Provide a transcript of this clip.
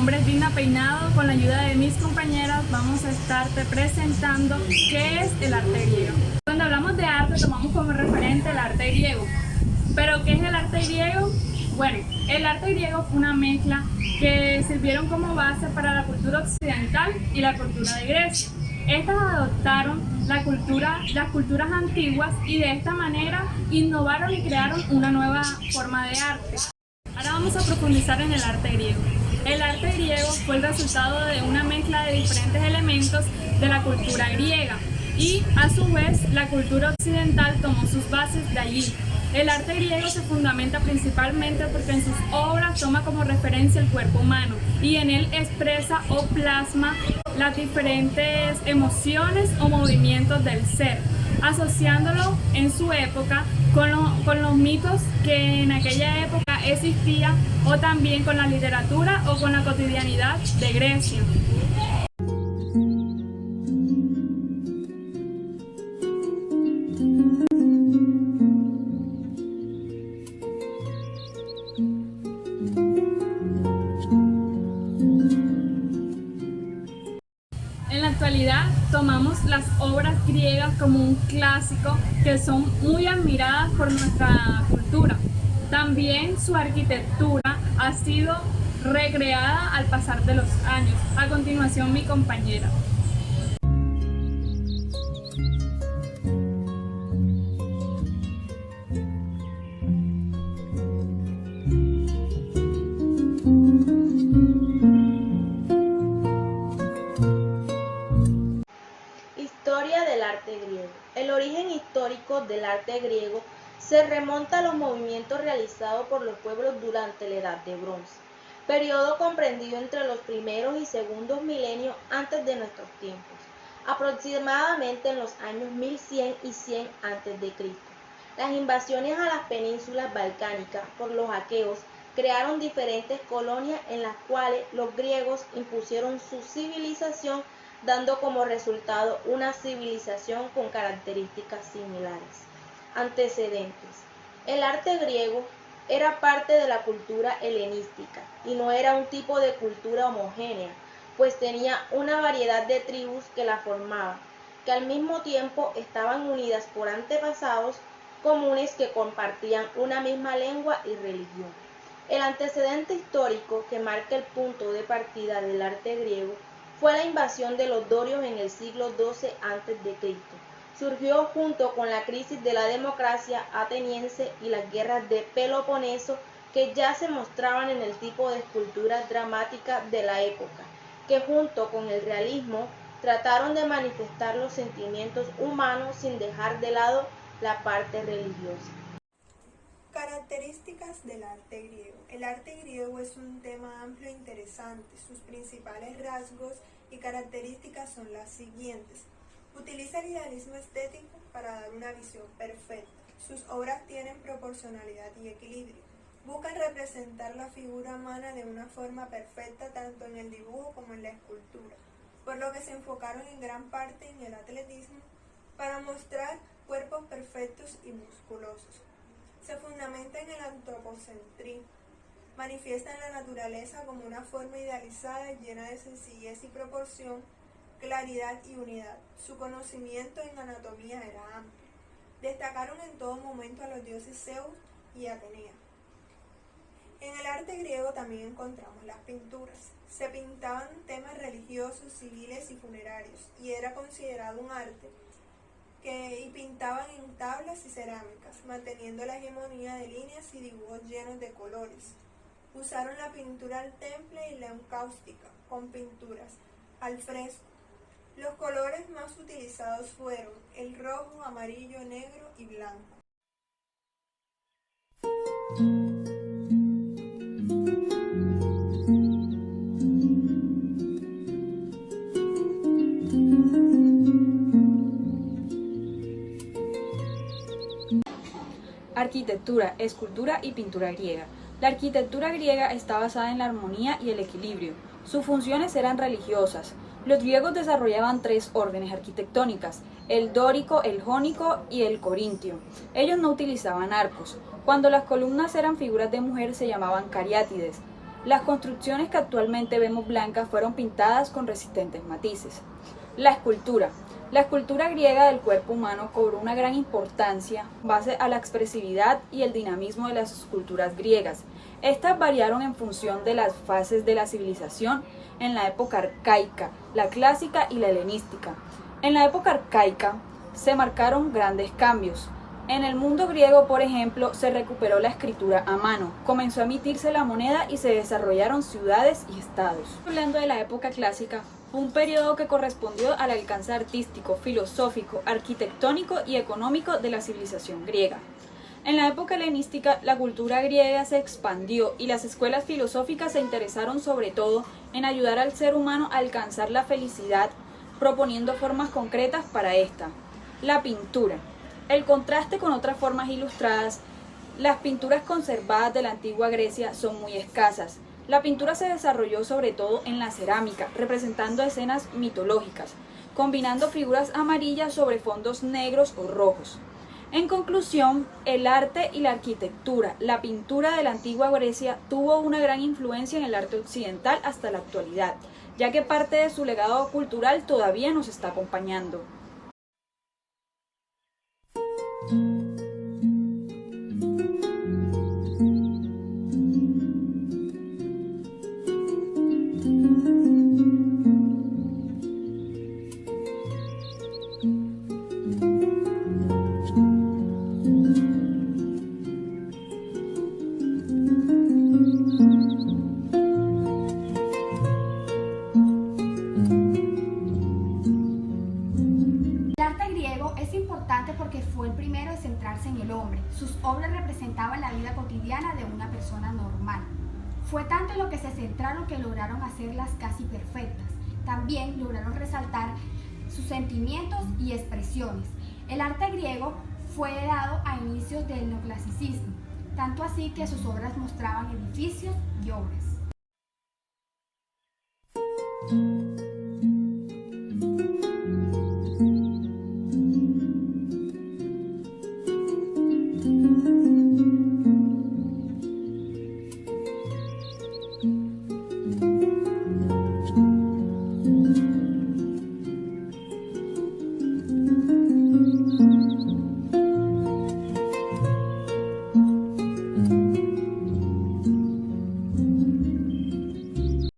nombre es Dina Peinado. Con la ayuda de mis compañeras vamos a estarte presentando qué es el arte griego. Cuando hablamos de arte tomamos como referente el arte griego. ¿Pero qué es el arte griego? Bueno, el arte griego fue una mezcla que sirvieron como base para la cultura occidental y la cultura de Grecia. Estas adoptaron las culturas antiguas y de esta manera innovaron y crearon una nueva forma de arte. Ahora vamos a profundizar en el arte griego. El arte griego fue el resultado de una mezcla de diferentes elementos de la cultura griega y a su vez la cultura occidental tomó sus bases de allí. El arte griego se fundamenta principalmente porque en sus obras toma como referencia el cuerpo humano y en él expresa o plasma las diferentes emociones o movimientos del ser, asociándolo en su época con los mitos que en aquella época existían o también con la literatura o con la cotidianidad de Grecia. En la actualidad tomamos las obras griegas como un clásico que son muy admiradas por nuestra cultura. También su arquitectura ha sido recreada al pasar de los años. A continuación mi compañera. Historia del arte griego. El origen histórico del arte griego se remonta a los movimientos realizados por los pueblos durante la Edad de Bronce, periodo comprendido entre los primeros y segundos milenios antes de nuestros tiempos, aproximadamente en los años 1100 y 100 a.C. Las invasiones a las penínsulas balcánicas por los aqueos crearon diferentes colonias en las cuales los griegos impusieron su civilización, dando como resultado una civilización con características similares. Antecedentes. El arte griego era parte de la cultura helenística y no era un tipo de cultura homogénea, pues tenía una variedad de tribus que la formaban, que al mismo tiempo estaban unidas por antepasados comunes que compartían una misma lengua y religión. El antecedente histórico que marca el punto de partida del arte griego fue la invasión de los dorios en el siglo XII a.C. Surgió junto con la crisis de la democracia ateniense y las guerras de Peloponeso, que ya se mostraban en el tipo de escultura dramática de la época, que junto con el realismo trataron de manifestar los sentimientos humanos sin dejar de lado la parte religiosa. Características del arte griego. El arte griego es un tema amplio e interesante. Sus principales rasgos y características son las siguientes. Utiliza el idealismo estético para dar una visión perfecta. Sus obras tienen proporcionalidad y equilibrio. Buscan representar la figura humana de una forma perfecta tanto en el dibujo como en la escultura, por lo que se enfocaron en gran parte en el atletismo para mostrar cuerpos perfectos y musculosos. Se fundamenta en el antropocentrismo. Manifiestan la naturaleza como una forma idealizada llena de sencillez y proporción, claridad y unidad. Su conocimiento en anatomía era amplio. Destacaron en todo momento a los dioses Zeus y Atenea. En el arte griego también encontramos las pinturas. Se pintaban temas religiosos, civiles y funerarios, y era considerado un arte y pintaban en tablas y cerámicas, manteniendo la hegemonía de líneas y dibujos llenos de colores. Usaron la pintura al temple y la encáustica, con pinturas al fresco. Los colores más utilizados fueron el rojo, amarillo, negro y blanco. Arquitectura, escultura y pintura griega. La arquitectura griega está basada en la armonía y el equilibrio. Sus funciones eran religiosas. Los griegos desarrollaban tres órdenes arquitectónicas: el dórico, el jónico y el corintio. Ellos no utilizaban arcos. Cuando las columnas eran figuras de mujer se llamaban cariátides. Las construcciones que actualmente vemos blancas fueron pintadas con resistentes matices. La escultura. La escultura griega del cuerpo humano cobró una gran importancia base a la expresividad y el dinamismo de las esculturas griegas. Estas variaron en función de las fases de la civilización en la época arcaica, la clásica y la helenística. En la época arcaica se marcaron grandes cambios. En el mundo griego, por ejemplo, se recuperó la escritura a mano, comenzó a emitirse la moneda y se desarrollaron ciudades y estados. Hablando de la época clásica, fue un periodo que correspondió al alcance artístico, filosófico, arquitectónico y económico de la civilización griega. En la época helenística, la cultura griega se expandió y las escuelas filosóficas se interesaron sobre todo en ayudar al ser humano a alcanzar la felicidad, proponiendo formas concretas para esta. La pintura. El contraste con otras formas ilustradas, las pinturas conservadas de la antigua Grecia son muy escasas. La pintura se desarrolló sobre todo en la cerámica, representando escenas mitológicas, combinando figuras amarillas sobre fondos negros o rojos. En conclusión, el arte y la arquitectura, la pintura de la antigua Grecia tuvo una gran influencia en el arte occidental hasta la actualidad, ya que parte de su legado cultural todavía nos está acompañando. El arte griego es importante porque fue el primero en centrarse en el hombre. Sus obras representaban la vida cotidiana de una persona normal. Fue tanto en lo que se centraron que lograron hacerlas casi perfectas. También lograron resaltar sus sentimientos y expresiones. El arte griego fue dado a inicios del neoclasicismo, tanto así que sus obras mostraban edificios y obras.